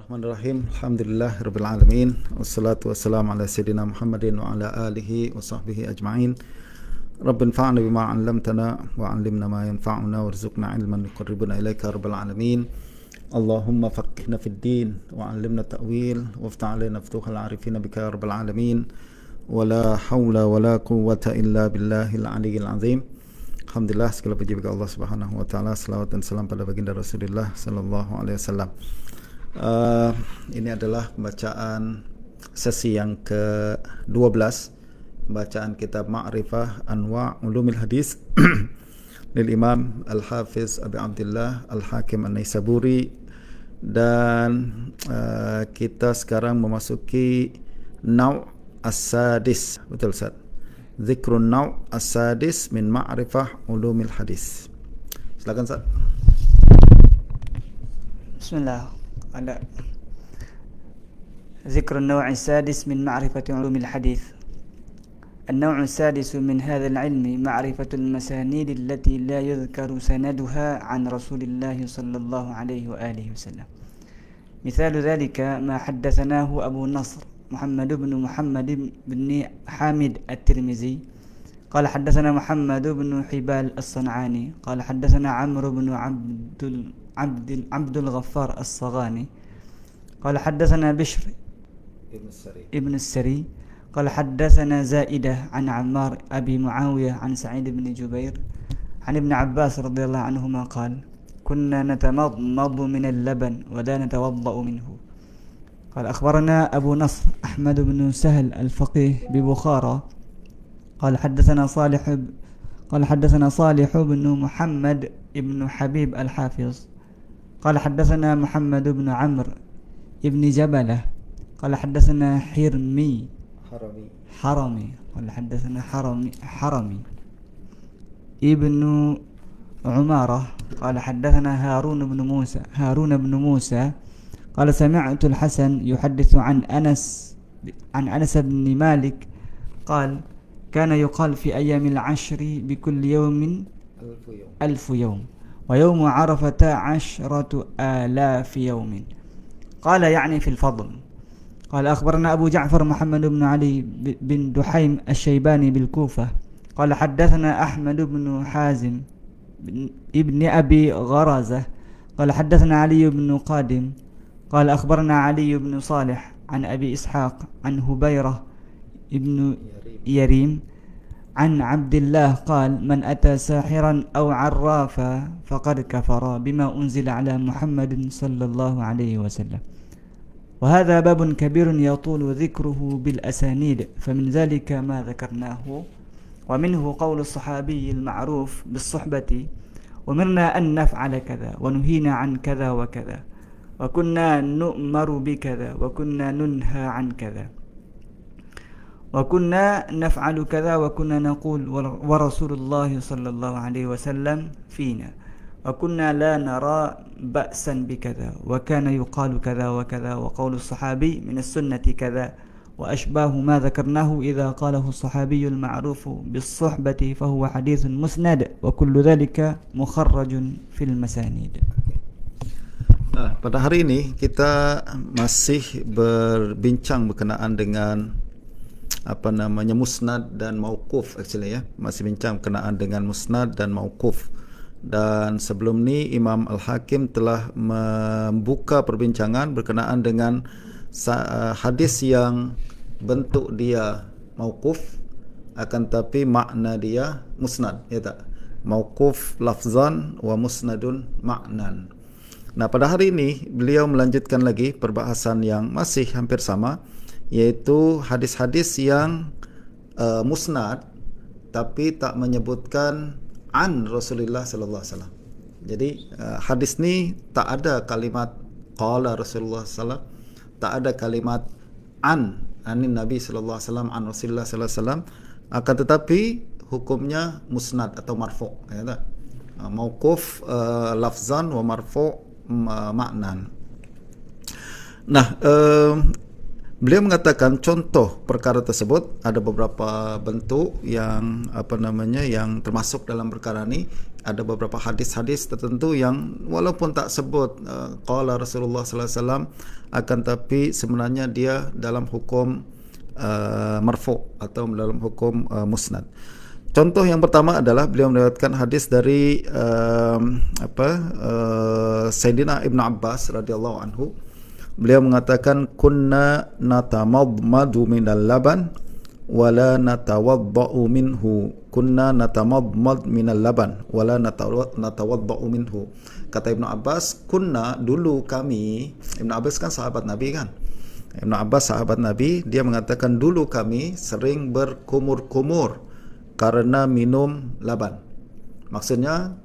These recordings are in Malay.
Bismillahirrahmanirrahim. Alhamdulillahirabbil alamin. Wassalatu wassalamu ala sayyidina Muhammadin wa ala alihi wa sahbihi ajma'in. Rabbinfa'na bima 'allamtana wa 'allimna ma yanfa'una warzuqna 'ilman yuqarribuna ilaika rabbal alamin. Allahumma faqqihna fid din wa 'allimna ta'wil waftah 'alaina futuhal 'arifina bika ya rabbal alamin. Wala haula wala quwwata illa billahil 'aliyyil 'azim. Alhamdulillah, segala puji bagi Allah Subhanahu wa taala, selawat dan salam pada baginda Rasulullah sallallahu alaihi wasallam. Ini adalah pembacaan sesi yang ke-12, bacaan kitab Ma'rifah Anwa' Ulumil Hadis lil Imam Al-Hafiz Abi Abdullah Al-Hakim An-Naisaburi, dan kita sekarang memasuki Naw' As-Sadis. Betul Ustaz? Zikrun Naw' As-Sadis min Ma'rifah Ulumil Hadis. Silakan Ustaz. Bismillah. على ذكر النوع السادس من معرفة علوم الحديث. النوع السادس من هذا العلم معرفة المسانيد التي لا يذكر سندها عن رسول الله صلى الله عليه وآله وسلم. مثال ذلك ما حدثناه أبو نصر محمد بن حامد الترمذي قال حدثنا محمد بن حبال الصنعاني قال حدثنا عمرو بن عبد الغفار الصغاني قال حدثنا بشر ابن السري قال حدثنا زائدة عن عمار أبي معاوية عن سعيد بن جبير عن ابن عباس رضي الله عنهما قال كنا نتمضمض من اللبن ولا نتوضأ منه. قال أخبرنا أبو نصر أحمد بن سهل الفقيه ببخارى قال حدثنا صالح بن محمد ابن حبيب الحافظ قال حدثنا محمد بن عمرو ابن جبلة قال حدثنا حرمي قال حدثنا حرمي ابن عمارة قال حدثنا هارون بن موسى قال سمعت الحسن يحدث عن أنس بن مالك قال كان يقال في أيام العشر بكل يوم 1000 يوم ويوم عرفة 10,000 يوم. قال يعني في الفضل. قال أخبرنا أبو جعفر محمد بن علي بن دحيم الشيباني بالكوفة قال حدثنا أحمد بن حازم ابن أبي غرزة قال حدثنا علي بن قادم قال أخبرنا علي بن صالح عن أبي إسحاق عن هبيرة ابن يريم عن عبد الله قال من أتى ساحرا أو عرافا فقد كفر بما أنزل على محمد صلى الله عليه وسلم. وهذا باب كبير يطول ذكره بالأسانيد، فمن ذلك ما ذكرناه، ومنه قول الصحابي المعروف بالصحبة أمرنا أن نفعل كذا ونهينا عن كذا وكذا وكنا نؤمر بكذا وكنا ننهى عن كذا وكنا نفعل كذا وكنا نقول ورسول الله صلى الله عليه وسلم فينا وكنا لا نرى بأسا بكذا وكان يقال كذا وكذا وقول الصحابي من السنة كذا وأشباه ما ذكرناه إذا قاله الصحابي المعروف بالصحبة فهو حديث مسند وكل ذلك مخرج في المسانيد. Pada hari ini kita masih berbincang berkenaan dengan musnad dan mauquf, actually ya. Masih bincang berkenaan dengan musnad dan mauquf. Dan sebelum ni Imam Al-Hakim telah membuka perbincangan berkenaan dengan hadis yang bentuk dia mauquf akan tapi makna dia musnad, ya tak? Mauquf lafzan wa musnadun ma'nan. Nah, pada hari ini beliau melanjutkan lagi perbahasan yang masih hampir sama, yaitu hadis-hadis yang musnad tapi tak menyebutkan an Rasulullah sallallahu alaihi wasallam. Jadi hadis ni tak ada kalimat qala Rasulullah sallallahu, tak ada kalimat anin Nabi sallallahu alaihi wasallam, an Rasulullah sallallahu alaihi wasallam, akan tetapi hukumnya musnad atau marfu', ya tak? Mauquf lafzan wa marfu' ma'nan. Nah, Beliau mengatakan contoh perkara tersebut ada beberapa bentuk yang yang termasuk dalam perkara ini. Ada beberapa hadis-hadis tertentu yang walaupun tak sebut qala Rasulullah sallallahu alaihi wasallam, akan tapi sebenarnya dia dalam hukum marfu' atau dalam hukum musnad. Contoh yang pertama adalah beliau meriwayatkan hadis dari Sayyidina Ibnu Abbas radhiyallahu anhu. Beliau mengatakan kunna natamadmadu minal laban wala natawadda'u minhu. Kunna natamadmad minal laban wala natawadda'u minhu. Kata Ibnu Abbas, kunna, dulu kami, Ibnu Abbas kan sahabat Nabi kan. Ibnu Abbas sahabat Nabi, dia mengatakan dulu kami sering berkumur-kumur karena minum laban. Maksudnya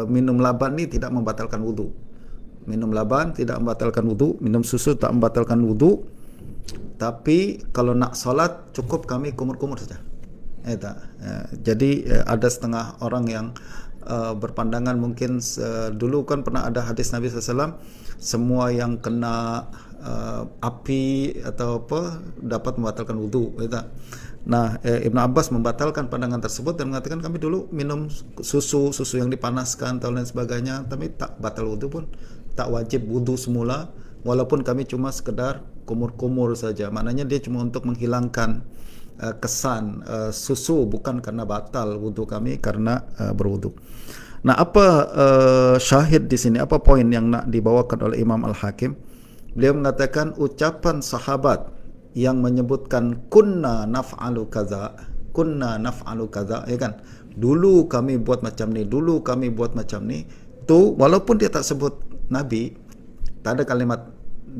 minum laban ini tidak membatalkan wudu. Minum laban tidak membatalkan wudu, minum susu tak membatalkan wudu. Tapi kalau nak solat cukup kami kumur-kumur saja. Jadi ada setengah orang yang berpandangan mungkin dulu kan pernah ada hadis Nabi SAW, semua yang kena api atau apa dapat membatalkan wudu. Nah, Ibnu Abbas membatalkan pandangan tersebut dan mengatakan kami dulu minum susu yang dipanaskan atau lain sebagainya, tapi tak batal wudu pun, tak wajib wudu semula, walaupun kami cuma sekedar kumur-kumur saja. Maknanya dia cuma untuk menghilangkan kesan susu, bukan karena batal wudu kami karena berwudu. Nah, apa syahid di sini? Apa poin yang nak dibawakan oleh Imam Al-Hakim? Beliau mengatakan ucapan sahabat yang menyebutkan kunna naf'alu kaza, ya kan? Dulu kami buat macam ni, dulu kami buat macam ni. Tu walaupun dia tak sebut Nabi, tak ada kalimat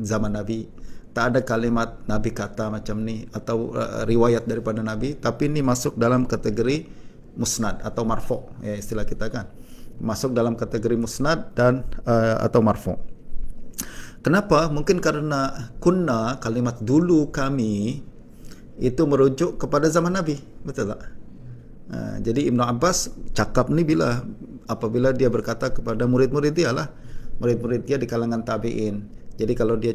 zaman Nabi, tak ada kalimat Nabi kata macam ni atau riwayat daripada Nabi, tapi ini masuk dalam kategori musnad atau marfu', ya istilah kita kan. Masuk dalam kategori musnad dan atau marfu'. Kenapa? Mungkin karena kunna, kalimat dulu kami, itu merujuk kepada zaman Nabi, betul tak? Jadi Ibnu Abbas cakap ni apabila dia berkata kepada murid-murid dia lah, murid-murid dia di kalangan tabi'in. Jadi kalau dia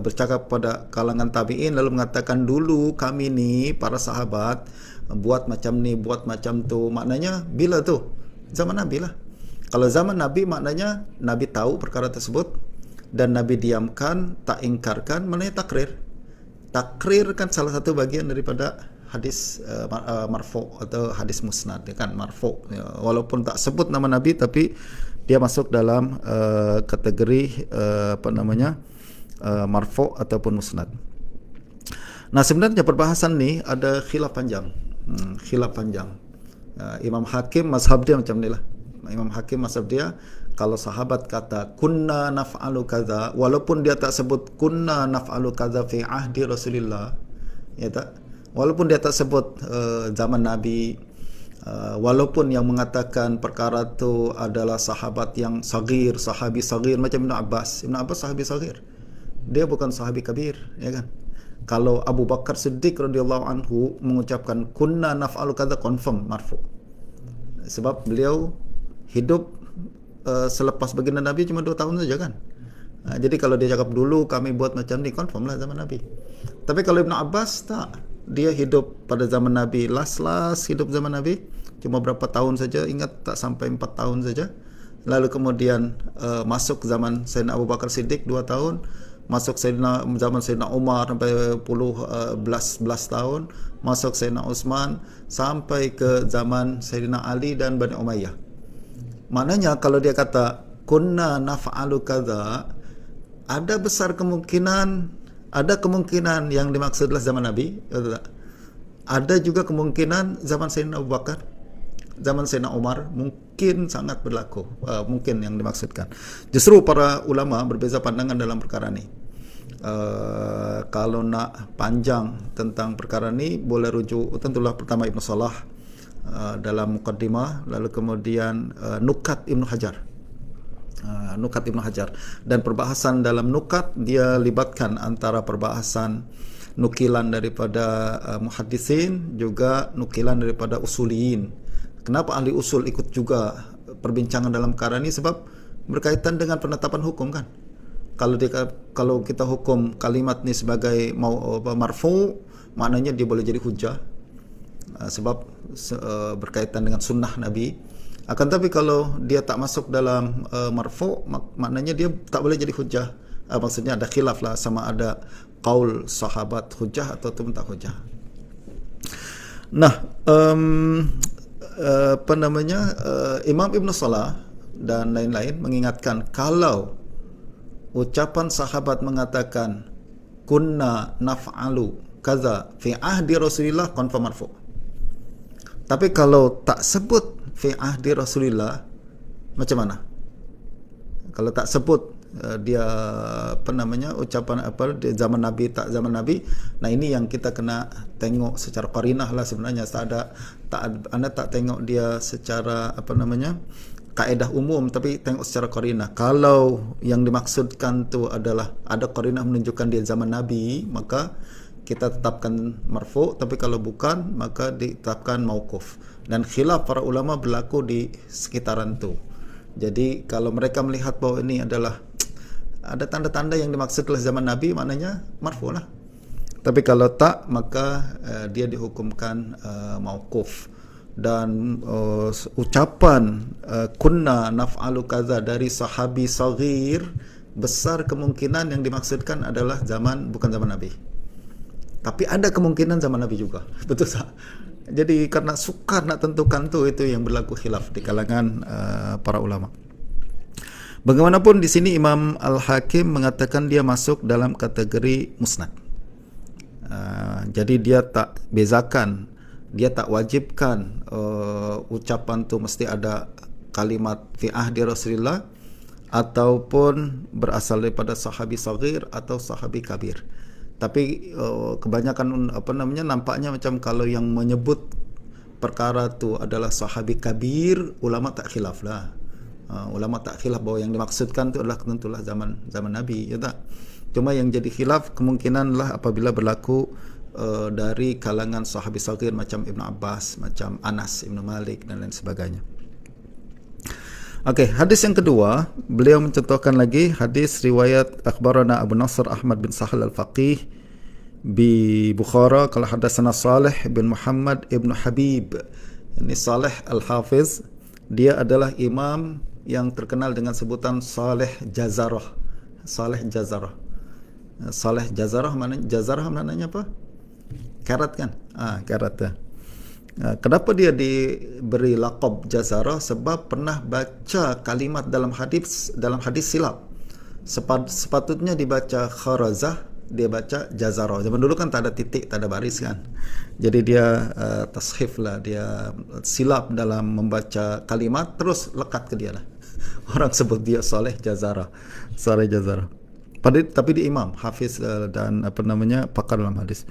bercakap pada kalangan tabi'in lalu mengatakan dulu kami ni para sahabat buat macam ni, buat macam tu, maknanya bila tu? Zaman Nabi lah. Kalau zaman Nabi maknanya Nabi tahu perkara tersebut dan Nabi diamkan, tak ingkarkan, maknanya takrir. Takrir kan salah satu bagian daripada hadis marfu' atau hadis musnad, ya kan, marfu'. Ya, walaupun tak sebut nama Nabi tapi dia masuk dalam kategori marfu' ataupun musnad. Nah, sebenarnya perbahasan ni ada khilaf panjang. Imam Hakim mazhab dia macam ni lah. Imam Hakim mazhab dia, kalau sahabat kata kunna naf'alu kaza, walaupun dia tak sebut kunna naf'alu kaza fi ahdi Rasulillah, ya tak? Walaupun dia tak sebut zaman Nabi, walaupun yang mengatakan perkara itu adalah sahabat yang sagir, sahabi sagir macam Ibnu Abbas. Ibnu Abbas sahabi sagir. Dia bukan sahabi kabir, ya kan? Kalau Abu Bakar Siddiq radhiyallahu anhu mengucapkan kunna naf'alu kaza, confirm marfu'. Sebab beliau hidup selepas baginda Nabi cuma 2 tahun saja kan. Jadi kalau dia cakap dulu kami buat macam ni, confirm lah zaman Nabi. Tapi kalau Ibnu Abbas tak, dia hidup pada zaman Nabi, last hidup zaman Nabi cuma berapa tahun saja, ingat tak sampai 4 tahun saja. Lalu kemudian masuk zaman Sayyidina Abu Bakar Siddiq 2 tahun, masuk zaman Sayyidina Umar sampai 11 tahun, masuk Sayyidina Utsman sampai ke zaman Sayyidina Ali dan Bani Umayyah. Maknanya kalau dia kata kunna naf'alu kaza, ada kemungkinan yang dimaksud adalah zaman Nabi, ada juga kemungkinan zaman Sayyidina Abu Bakar, zaman Sayyidina Umar, mungkin sangat berlaku, mungkin yang dimaksudkan. Justru para ulama berbeza pandangan dalam perkara ini. Kalau nak panjang tentang perkara ini boleh rujuk tentulah pertama Ibnu Salah dalam muqaddimah, lalu kemudian Nukat Ibnu Hajar. Nukat Ibnu Hajar, dan perbahasan dalam Nukat dia libatkan antara perbahasan nukilan daripada muhaddisin juga nukilan daripada usuliyin. Kenapa ahli usul ikut juga perbincangan dalam perkara ini? Sebab berkaitan dengan penetapan hukum kan. kalau kita hukum kalimat ni sebagai marfu, maknanya dia boleh jadi hujah, sebab berkaitan dengan sunnah Nabi. Akan tapi kalau dia tak masuk dalam marfu, maknanya dia tak boleh jadi hujah. Maksudnya ada khilaf lah, sama ada qaul sahabat hujah atau tak hujah. Nah, Imam Ibn Salah dan lain-lain mengingatkan, kalau ucapan sahabat mengatakan kunna naf'alu kaza fi ahdi Rasulillah, confirm marfu. Tapi kalau tak sebut fi ahdi Rasulillah, macam mana? Kalau tak sebut dia ucapan di zaman Nabi, tak zaman Nabi. Nah, ini yang kita kena tengok secara qarinah lah sebenarnya. Anda tak tengok dia secara kaedah umum, tapi tengok secara qarinah. Kalau yang dimaksudkan tu adalah ada qarinah menunjukkan dia zaman Nabi, maka kita tetapkan marfu. Tapi kalau bukan, maka ditetapkan mauquf. Dan khilaf para ulama berlaku di sekitaran tu. Jadi kalau mereka melihat bahawa ini adalah ada tanda-tanda yang dimaksud oleh zaman Nabi, maknanya marfu lah. Tapi kalau tak, maka dia dihukumkan mauquf. Dan ucapan kunna naf'alu kaza dari sahabi saghir, besar kemungkinan yang dimaksudkan adalah bukan zaman Nabi. Tapi ada kemungkinan zaman Nabi juga. Betul tak? Jadi karena sukar nak tentukan tu, itu yang berlaku khilaf di kalangan para ulama. Bagaimanapun di sini Imam Al-Hakim mengatakan dia masuk dalam kategori musnad. Jadi dia tak bezakan, dia tak wajibkan ucapan tu mesti ada kalimat fi ahdi Rasulillah ataupun berasal daripada sahabi saghir atau sahabi kabir. Tapi kebanyakan nampaknya macam kalau yang menyebut perkara tu adalah sahabi kabir, ulama tak khilaf lah. Ulama tak khilaf bahawa yang dimaksudkan tu adalah tentulah zaman Nabi, ya tak? Cuma yang jadi khilaf kemungkinan lah apabila berlaku dari kalangan sahabi saghir macam Ibn Abbas, macam Anas Ibn Malik dan lain sebagainya. Okey, hadis yang kedua, beliau mencontohkan lagi hadis riwayat akhbarana Abu Nasr Ahmad bin Sahal Al-Faqih bi Bukhara qala hadatsana Salih bin Muhammad ibn Habib. Ini Salih Al-Hafiz, dia adalah imam yang terkenal dengan sebutan Salih Jazarah. Salih Jazarah. Salih Jazarah maknanya apa? Karat kan? Karat ya. Kenapa dia diberi laqab Jazarah? Sebab pernah baca kalimat dalam hadis silap. Sepatutnya dibaca Kharazah, dia baca Jazarah. Zaman dulu kan tak ada titik, tak ada baris kan. Jadi dia tashif lah, dia silap dalam membaca kalimat, terus lekat ke dia lah. Orang sebut dia Salih Jazarah. Salih Jazarah. Tapi dia imam, hafiz dan pakar dalam hadis.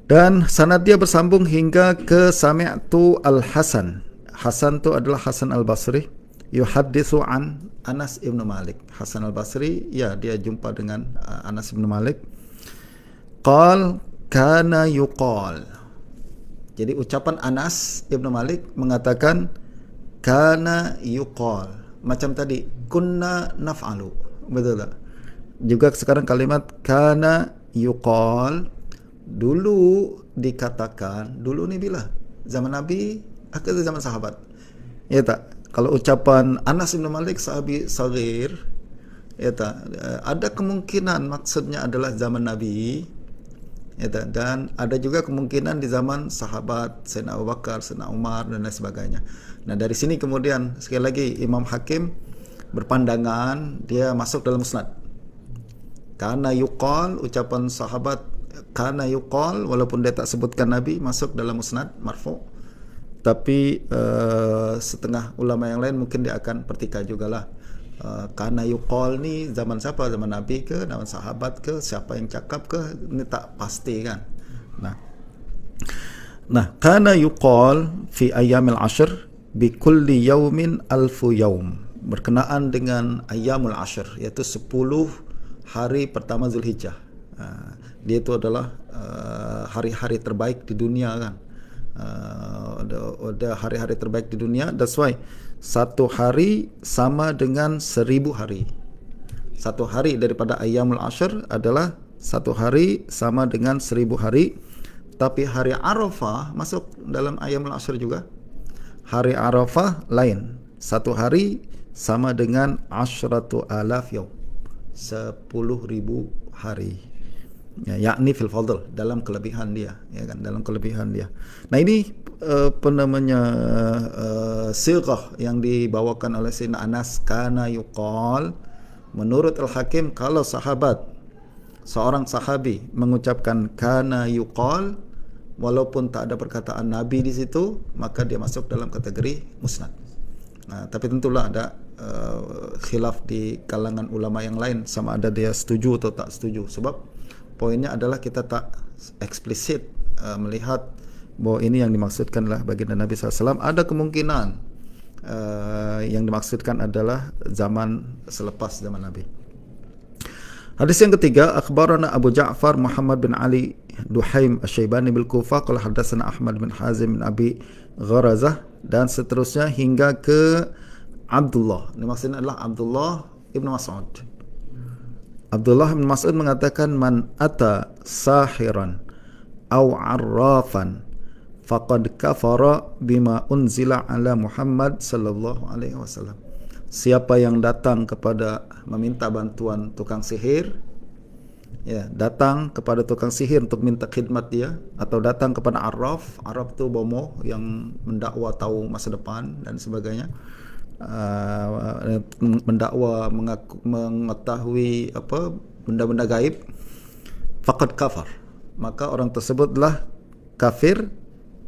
Dan sanad dia bersambung hingga ke Sami'tu Al-Hasan. Hasan tu adalah Hasan Al-Basri, yuhaddithu an Anas Ibn Malik. Hasan Al-Basri, ya, dia jumpa dengan Anas Ibn Malik. Qal kana yuqal. Jadi ucapan Anas Ibn Malik mengatakan kana yuqal. Macam tadi, kunna naf'alu. Betul tak? Juga sekarang kalimat kana yuqal. Dulu dikatakan, dulu ni bila? Zaman Nabi atau zaman sahabat? Ya tak? Kalau ucapan Anas bin Malik sahabi saghir, ya tak? Ada kemungkinan maksudnya adalah zaman Nabi, ya tak? Dan ada juga kemungkinan di zaman sahabat, Sayyidina Abu Bakar, Sayyidina Umar dan lain sebagainya. Nah, dari sini kemudian sekali lagi Imam Hakim berpandangan dia masuk dalam musnad. Karena yuqal, ucapan sahabat kana yuqal, walaupun dia tak sebutkan Nabi, masuk dalam musnad marfu. Tapi setengah ulama yang lain mungkin dia akan pertikaikan jugalah. Kana yuqal ni zaman siapa? Zaman Nabi ke, zaman sahabat ke, siapa yang cakap ke, ini tak pasti kan. Nah, kana yuqal fi ayyamil ashr bi kulli yawmin alfu yawm, berkenaan dengan ayyamul ashr, iaitu 10 hari pertama Zulhijjah. Dia itu adalah hari-hari terbaik di dunia kan. Ada hari-hari terbaik di dunia. That's why satu hari sama dengan 1000 hari. Satu hari daripada Ayyamul Ashr adalah satu hari sama dengan 1000 hari. Tapi hari Arafah masuk dalam Ayyamul Ashr juga. Hari Arafah lain. Satu hari sama dengan 10,000 yaum. 10,000 hari. Ya, yakni fil fadl, dalam kelebihan dia, ya kan, dalam kelebihan dia. Nah, ini apa namanya sighah yang dibawakan oleh Sayyidina Anas, kana yuqal, menurut Al-Hakim, kalau seorang sahabi mengucapkan kana yuqal walaupun tak ada perkataan Nabi di situ, maka dia masuk dalam kategori musnad. Nah, tapi tentulah ada khilaf di kalangan ulama yang lain sama ada dia setuju atau tak setuju, sebab poinnya adalah kita tak eksplisit melihat bahwa ini yang dimaksudkan adalah baginda Nabi SAW. Ada kemungkinan yang dimaksudkan adalah zaman selepas zaman Nabi. Hadis yang ketiga, akhbarana Abu Ja'far Muhammad bin Ali Duhaim Asy-Syaibani bil Kufah, qala hadatsana Ahmad bin Hazim bin Abi Gharazah, dan seterusnya hingga ke Abdullah. Ini maksudnya adalah Abdullah ibn Mas'ud. Abdullah bin Mas'ud mengatakan, man ata sahiran aw arrafan faqad kafara bima unzila ala Muhammad sallallahu alaihi wasallam. Siapa yang datang kepada meminta bantuan tukang sihir, ya, datang kepada tukang sihir untuk minta khidmat dia, atau datang kepada arraf. Arraf tu bomoh yang mendakwa tahu masa depan dan sebagainya, mendakwa mengetahui apa benda-benda gaib, faqad kafar, maka orang tersebutlah kafir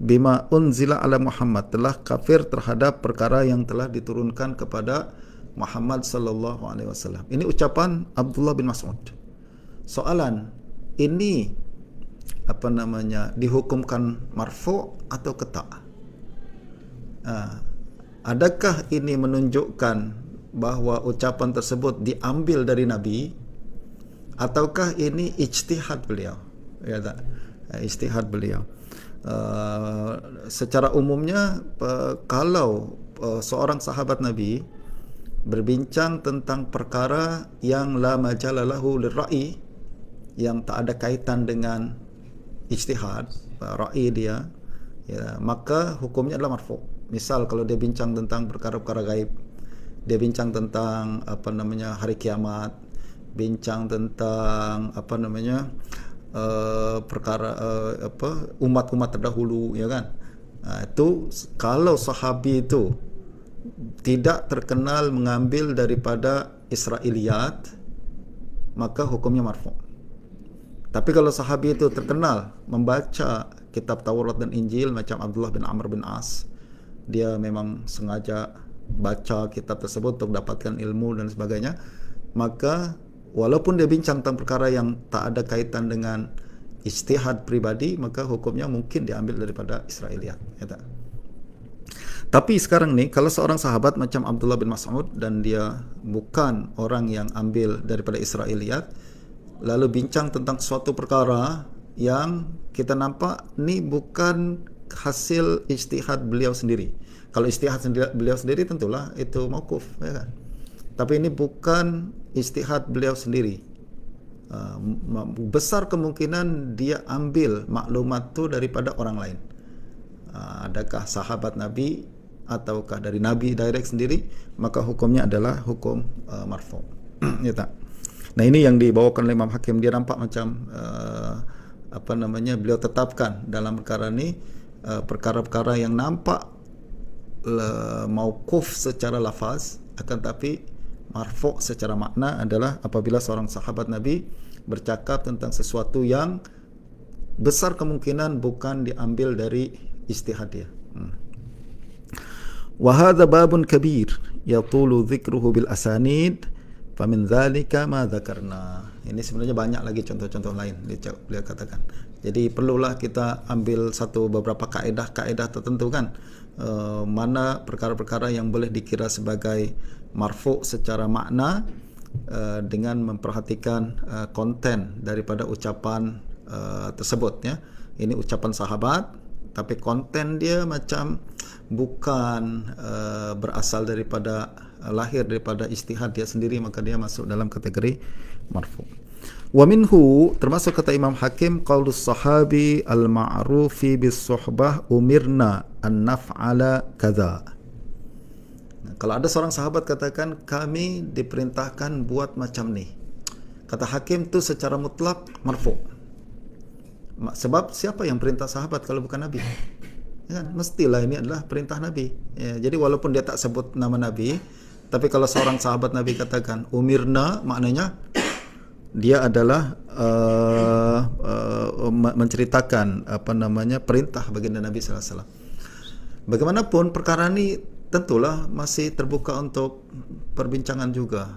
bima unzila ala Muhammad, telah kafir terhadap perkara yang telah diturunkan kepada Muhammad sallallahu alaihi wasallam. Ini ucapan Abdullah bin Mas'ud. Soalan, ini apa namanya dihukumkan marfu' atau qata'? Adakah ini menunjukkan bahwa ucapan tersebut diambil dari Nabi, ataukah ini ijtihad beliau? Ya tak? Ijtihad beliau. Secara umumnya kalau seorang sahabat Nabi berbincang tentang perkara yang la majala lahu lirra'i, yang tak ada kaitan dengan ijtihad, ra'i dia, ya, maka hukumnya adalah marfu'. Misal kalau dia bincang tentang perkara-perkara gaib, dia bincang tentang apa namanya hari kiamat, bincang tentang apa namanya perkara apa umat-umat terdahulu, ya kan. Itu kalau sahabi itu tidak terkenal mengambil daripada Israiliyat, maka hukumnya marfu'. Tapi kalau sahabi itu terkenal membaca kitab Taurat dan Injil macam Abdullah bin Amr bin As, dia memang sengaja baca kitab tersebut untuk dapatkan ilmu dan sebagainya, maka walaupun dia bincang tentang perkara yang tak ada kaitan dengan ijtihad pribadi, maka hukumnya mungkin diambil daripada Israiliyat, ya tak? Tapi sekarang ni, kalau seorang sahabat macam Abdullah bin Mas'ud dan dia bukan orang yang ambil daripada Israiliyat, lalu bincang tentang suatu perkara yang kita nampak ni bukan hasil ijtihad beliau sendiri. Kalau ijtihad beliau sendiri tentulah itu mauquf, ya kan? Tapi ini bukan ijtihad beliau sendiri. Besar kemungkinan dia ambil maklumat tu daripada orang lain. Adakah sahabat Nabi ataukah dari Nabi direct sendiri, maka hukumnya adalah hukum marfu'. Ya tak? Nah, ini yang dibawakan oleh Imam Hakim. Dia nampak macam apa namanya beliau tetapkan dalam perkara ni perkara-perkara yang nampak mauquf secara lafaz, akan tapi marfu' secara makna adalah apabila seorang sahabat Nabi bercakap tentang sesuatu yang besar kemungkinan bukan diambil dari ijtihad dia. Wa hadha babun kabir yatulu dhikruhu bil asanid famin dzalika ma dzakarna. Ini sebenarnya banyak lagi contoh-contoh lain beliau katakan. Jadi perlulah kita ambil beberapa kaedah-kaedah tertentu kan, mana perkara-perkara yang boleh dikira sebagai marfu' secara makna dengan memperhatikan konten daripada ucapan tersebut, ya. Ini ucapan sahabat tapi konten dia macam bukan berasal daripada lahir daripada ijtihad dia sendiri, maka dia masuk dalam kategori marfu. Wa minhu, termasuk kata Imam Hakim, qaulus sahabi al-ma'rufi bis-suhbah umirna an naf'ala kadza. Kalau ada seorang sahabat katakan kami diperintahkan buat macam ni, kata Hakim tu secara mutlak marfu. Sebab siapa yang perintah sahabat kalau bukan Nabi? Ya kan? Mestilah ini adalah perintah Nabi. Ya, jadi walaupun dia tak sebut nama Nabi, tapi kalau seorang sahabat Nabi katakan umirna, maknanya dia adalah menceritakan perintah baginda Nabi sallallahu alaihi wasallam. Bagaimanapun perkara ini tentulah masih terbuka untuk perbincangan juga.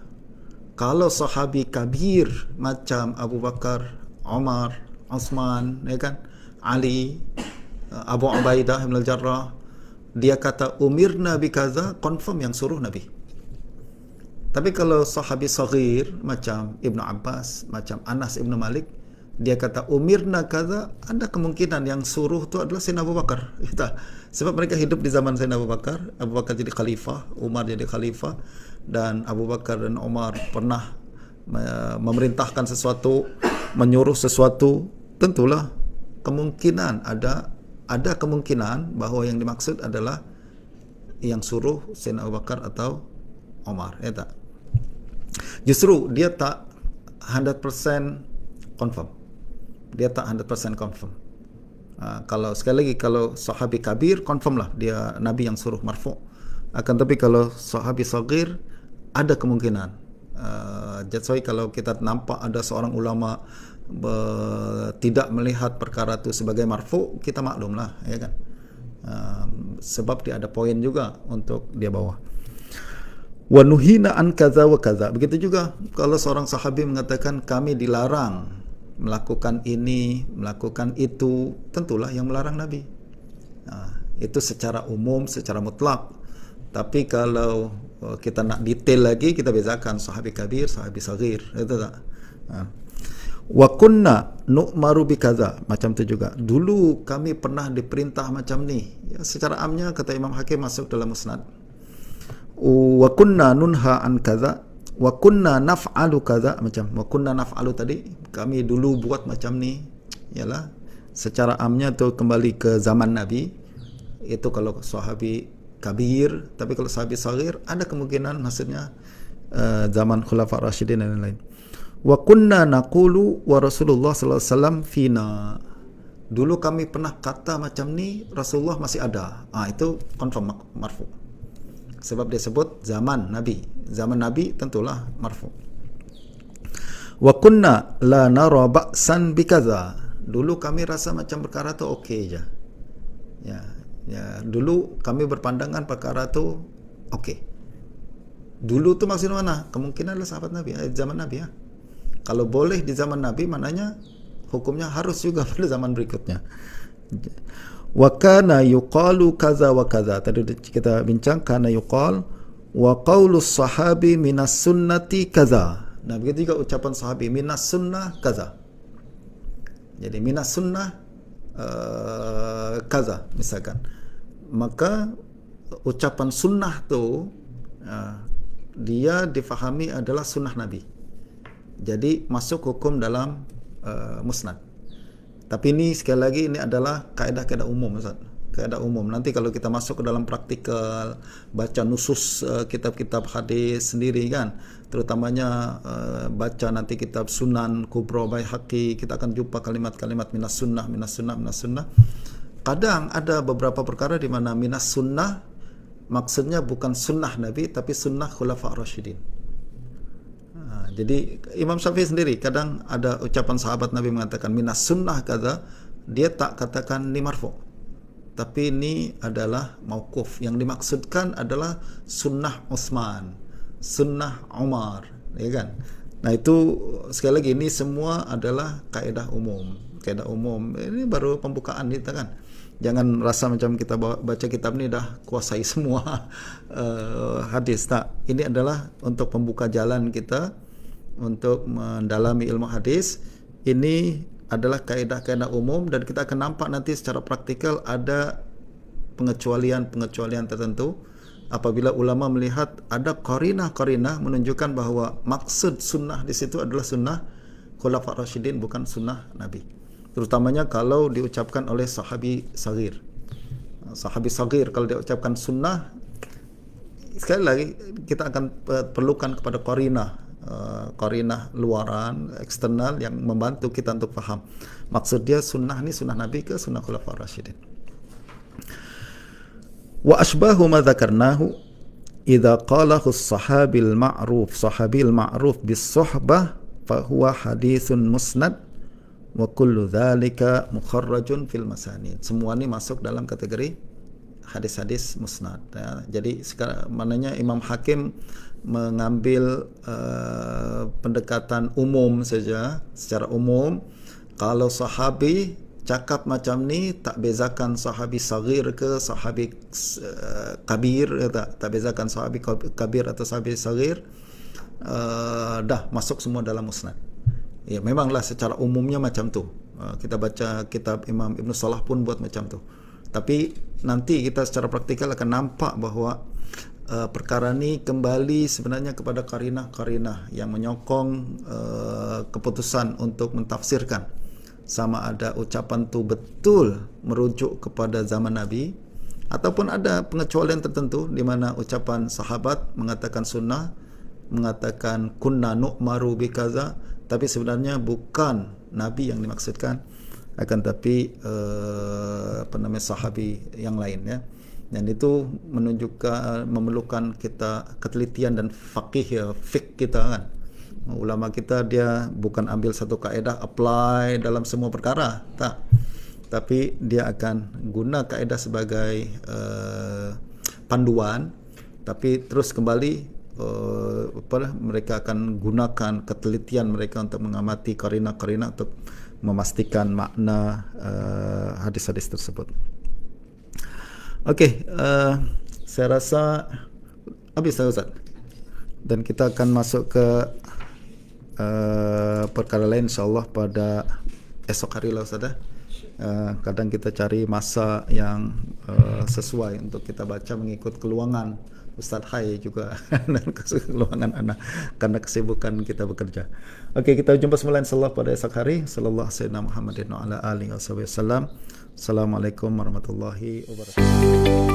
Kalau sahabi kabir macam Abu Bakar, Umar, Utsman, ya kan, Ali, Abu Ubaidah bin Al-Jarrah, dia kata umirna bi kaza, confirm yang suruh Nabi. Tapi kalau sahabi saghir macam Ibnu Abbas, macam Anas Ibnu Malik, dia kata umirna kaza, ada kemungkinan yang suruh tu adalah Sayyidina Abu Bakar. Sebab mereka hidup di zaman Sayyidina Abu Bakar. Abu Bakar jadi khalifah, Umar jadi khalifah, dan Abu Bakar dan Umar pernah memerintahkan sesuatu, menyuruh sesuatu. Tentulah kemungkinan ada kemungkinan bahawa yang dimaksud adalah yang suruh Sayyidina Abu Bakar atau Umar, ya tak? Justru dia tak 100% confirm. Dia tak 100% confirm. Kalau sekali lagi, kalau sahabi kabir, confirm lah dia Nabi yang suruh marfu'. Akan tapi kalau sahabi saghir, ada kemungkinan. Jadi kalau kita nampak ada seorang ulama tidak melihat perkara itu sebagai marfu', kita maklum lah, ya kan? Sebab dia ada poin juga untuk dia bawa. Wa nuhina an kaza wa kaza. Begitu juga kalau seorang sahabi mengatakan kami dilarang melakukan ini, melakukan itu, tentulah yang melarang Nabi. Itu secara umum, secara mutlak. Tapi kalau kita nak detail lagi, kita bezakan sahabi kabir, sahabi saghir, itu tak? Wa kunna nu'maru bi kaza, macam tu juga. Dulu kami pernah diperintah macam ni. Ya, secara amnya kata Imam Hakim masuk dalam musnad. Wa kunna nunha an kaza, wa kunna naf'alu kaza, macam wa kunna naf'alu tadi, kami dulu buat macam ni. Yalah, secara amnya tu kembali ke zaman Nabi. Itu kalau sahabi kabir. Tapi kalau sahabi saghir, ada kemungkinan maksudnya zaman Khulafa Rasyidin dan lain-lain. Wa kunna naqulu wa Rasulullah sallallahu alaihi wasallam fina. Dulu kami pernah kata macam ni, Rasulullah masih ada. Itu confirm marfu. Sebab dia sebut zaman Nabi. Zaman Nabi tentulah marfu. Wa kunna la nara ba'san bikaza. Dulu kami rasa macam perkara tu okey je. Ya, dulu kami berpandangan perkara tu okey. Dulu tu maksudnya mana? Kemungkinan adalah sahabat Nabi, zaman Nabi ya. Kalau boleh di zaman Nabi, maknanya hukumnya harus juga pada zaman berikutnya. Wa kana yuqalu kaza wa kaza. Tadi kita bincang kana yuqal wa qaulus sahabi minas sunnati kaza. Nah, begitu juga ucapan sahabi minas sunnah kaza. Jadi minas sunnah kaza misalkan. Maka ucapan sunnah tu dia difahami adalah sunnah Nabi. Jadi masuk hukum dalam musnad. Tapi ini sekali lagi ini adalah kaedah-kaedah umum, Ustaz. Kaedah umum. Nanti kalau kita masuk ke dalam praktikal, baca nusus kitab-kitab hadis sendiri kan, terutamanya baca nanti kitab Sunan Kubra Baihaqi, kita akan jumpa kalimat-kalimat minas sunnah, minas sunnah, minas sunnah. Kadang ada beberapa perkara di mana minas sunnah maksudnya bukan sunnah Nabi, tapi sunnah Khulafa Rasyidin. Jadi Imam Syafi'i sendiri kadang ada ucapan sahabat Nabi mengatakan minas sunnah kaza, dia tak katakan ni marfu, tapi ini adalah mauquf. Yang dimaksudkan adalah sunnah Utsman, sunnah Umar, ya kan? Nah itu sekali lagi ini semua adalah kaedah umum. Kaedah umum ini baru pembukaan kita kan. Jangan rasa macam kita baca kitab ni dah kuasai semua hadis. Tak, ini adalah untuk pembuka jalan kita untuk mendalami ilmu hadis. Ini adalah kaedah-kaedah umum dan kita akan nampak nanti secara praktikal ada pengecualian tertentu apabila ulama melihat ada qarinah-qarinah menunjukkan bahawa maksud sunnah di situ adalah sunnah Khulafa' Rasyidin, bukan sunnah Nabi. Terutamanya kalau diucapkan oleh sahabi saghir. Sahabi saghir kalau diucapkan sunnah, sekali lagi kita akan perlukan kepada qarinah luaran, eksternal yang membantu kita untuk faham maksud dia sunnah ni sunnah Nabi ke sunnah Khulafa' Rasyidin. Wa ashbahu ma dzakarnahu idza qalahu as-sahabil ma'ruf bis-suhbah fa huwa haditsun musnad wa kullu dzalika mukharrajun fil masanid. Semua ni masuk dalam kategori hadis-hadis musnad ya. Jadi maknanya Imam Hakim mengambil pendekatan umum saja, secara umum kalau sahabi cakap macam ni tak bezakan sahabi saghir ke sahabi kabir, tak bezakan sahabi kabir atau sahabi saghir, dah masuk semua dalam musnad. Ya, memanglah secara umumnya macam tu. Kita baca kitab Imam Ibn Salah pun buat macam tu. Tapi nanti kita secara praktikal akan nampak bahawa perkara ni kembali sebenarnya kepada qarinah-qarinah yang menyokong keputusan untuk mentafsirkan sama ada ucapan tu betul merujuk kepada zaman Nabi ataupun ada pengecualian tertentu di mana ucapan sahabat mengatakan sunnah, mengatakan kunna nu'maru bikaza, tapi sebenarnya bukan Nabi yang dimaksudkan, akan tapi sahabi yang lain ya. Dan itu menunjukkan memerlukan kita ketelitian dan fiqh kita kan. Ulama kita dia bukan ambil satu kaedah apply dalam semua perkara, tak. Tapi dia akan guna kaedah sebagai panduan, tapi terus kembali mereka akan gunakan ketelitian mereka untuk mengamati qarinah-qarinah untuk memastikan makna hadis-hadis tersebut. Okey, saya rasa habis dah Ustaz. Dan kita akan masuk ke perkara lain insya-Allah pada esok hari lah Ustaz. Kadang kita cari masa yang sesuai untuk kita baca mengikut keluangan Ustaz Hai juga dan keluangan anak karena kesibukan kita bekerja. Okey, kita jumpa semula insya-Allah pada esok hari. Sallallahu alaihi Muhammadin wa ala alihi wasallam. Assalamualaikum warahmatullahi wabarakatuh.